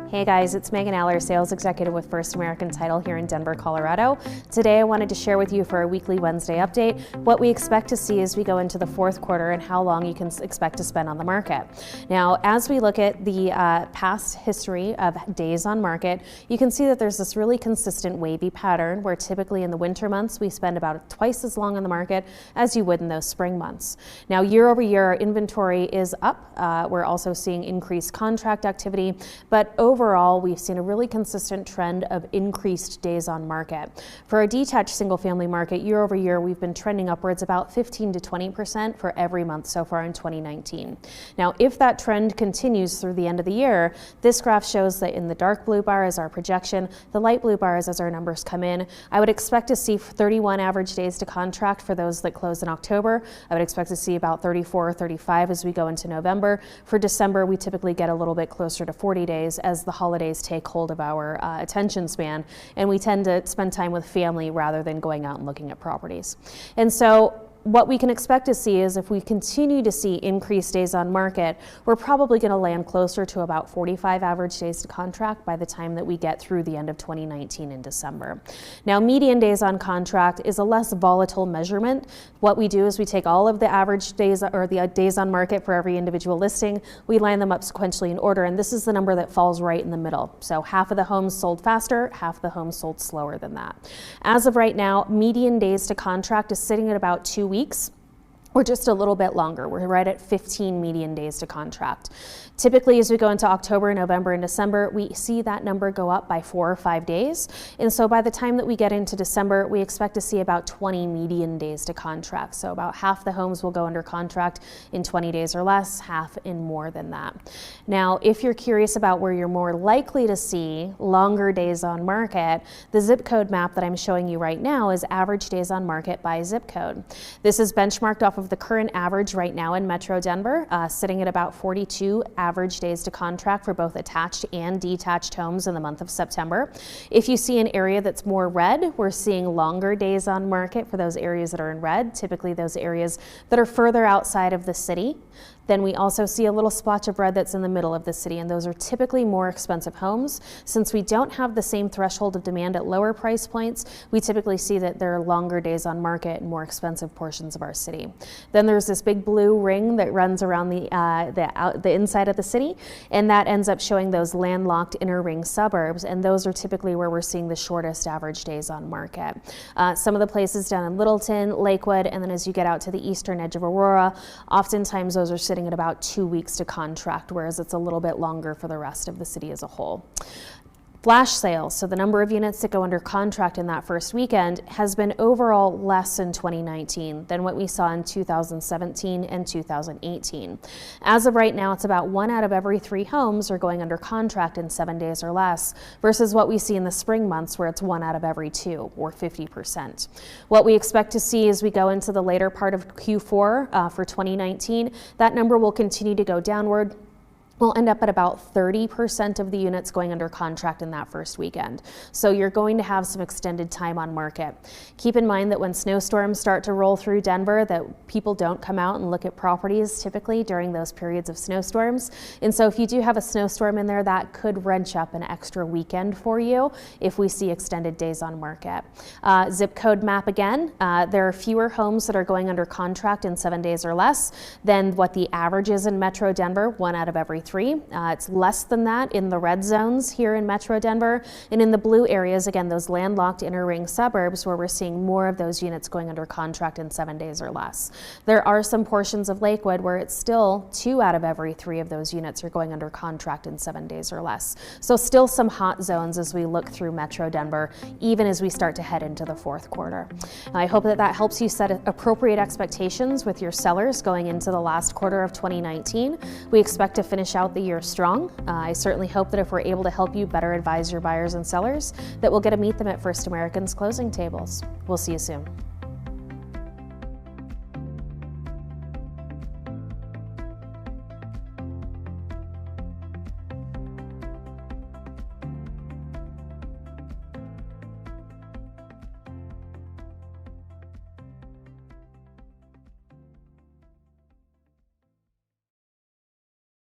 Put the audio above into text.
Hey guys, it's Megan Aller, Sales Executive with First American Title here in Denver, Colorado. Today I wanted to share with you for our weekly Wednesday update what we expect to see as we go into the fourth quarter and how long you can expect to spend on the market. Now, as we look at the past history of days on market, you can see that there's this really consistent wavy pattern where typically in the winter months we spend about twice as long on the market as you would in those spring months. Now, year over year, our inventory is up. We're also seeing increased contract activity, but overall, we've seen a really consistent trend of increased days on market. For our detached single family market, year over year, we've been trending upwards about 15 to 20% for every month so far in 2019. Now, if that trend continues through the end of the year, this graph shows that in the dark blue bar is our projection, the light blue bar is as our numbers come in. I would expect to see 31 average days to contract for those that close in October. I would expect to see about 34 or 35 as we go into November. For December, we typically get a little bit closer to 40 days as the holidays take hold of our attention span, and we tend to spend time with family rather than going out and looking at properties. And so what we can expect to see is if we continue to see increased days on market, we're probably going to land closer to about 45 average days to contract by the time that we get through the end of 2019 in December. Now, median days on contract is a less volatile measurement. What we do is we take all of the average days or the days on market for every individual listing, we line them up sequentially in order, and this is the number that falls right in the middle. So half of the homes sold faster, half of the homes sold slower than that. As of right now, median days to contract is sitting at about 2 weeks. Or just a little bit longer. We're right at 15 median days to contract. Typically, as we go into October, November, and December, we see that number go up by 4 or 5 days. And so by the time that we get into December, we expect to see about 20 median days to contract. So about half the homes will go under contract in 20 days or less, half in more than that. Now, if you're curious about where you're more likely to see longer days on market, the zip code map that I'm showing you right now is average days on market by zip code. This is benchmarked off of the current average right now in Metro Denver, sitting at about 42 average days to contract for both attached and detached homes in the month of September. If you see an area that's more red, we're seeing longer days on market for those areas that are in red, typically those areas that are further outside of the city. Then we also see a little splotch of red that's in the middle of the city, and those are typically more expensive homes. Since we don't have the same threshold of demand at lower price points, we typically see that there are longer days on market in more expensive portions of our city. Then there's this big blue ring that runs around the inside of the city, and that ends up showing those landlocked inner ring suburbs, and those are typically where we're seeing the shortest average days on market. Some of the places down in Littleton, Lakewood, and then as you get out to the eastern edge of Aurora, oftentimes those are sitting at about 2 weeks to contract, whereas it's a little bit longer for the rest of the city as a whole. Flash sales, so the number of units that go under contract in that first weekend, has been overall less in 2019 than what we saw in 2017 and 2018. As of right now, it's about 1 out of every 3 homes are going under contract in 7 days or less, versus what we see in the spring months where it's 1 out of every 2, or 50%. What we expect to see as we go into the later part of Q4 for 2019, that number will continue to go downward. We'll end up at about 30% of the units going under contract in that first weekend. So you're going to have some extended time on market. Keep in mind that when snowstorms start to roll through Denver, that people don't come out and look at properties typically during those periods of snowstorms. And so if you do have a snowstorm in there, that could wrench up an extra weekend for you if we see extended days on market. Zip code map again, there are fewer homes that are going under contract in 7 days or less than what the average is in Metro Denver, 1 out of every 3. It's less than that in the red zones here in Metro Denver, and in the blue areas, again, those landlocked inner ring suburbs where we're seeing more of those units going under contract in 7 days or less. There are some portions of Lakewood where it's still 2 out of every 3 of those units are going under contract in 7 days or less. So still some hot zones as we look through Metro Denver, even as we start to head into the fourth quarter. I hope that that helps you set appropriate expectations with your sellers going into the last quarter of 2019. We expect to finish out the year strong. I certainly hope that if we're able to help you better advise your buyers and sellers, that we'll get to meet them at First American's closing tables. We'll see you soon.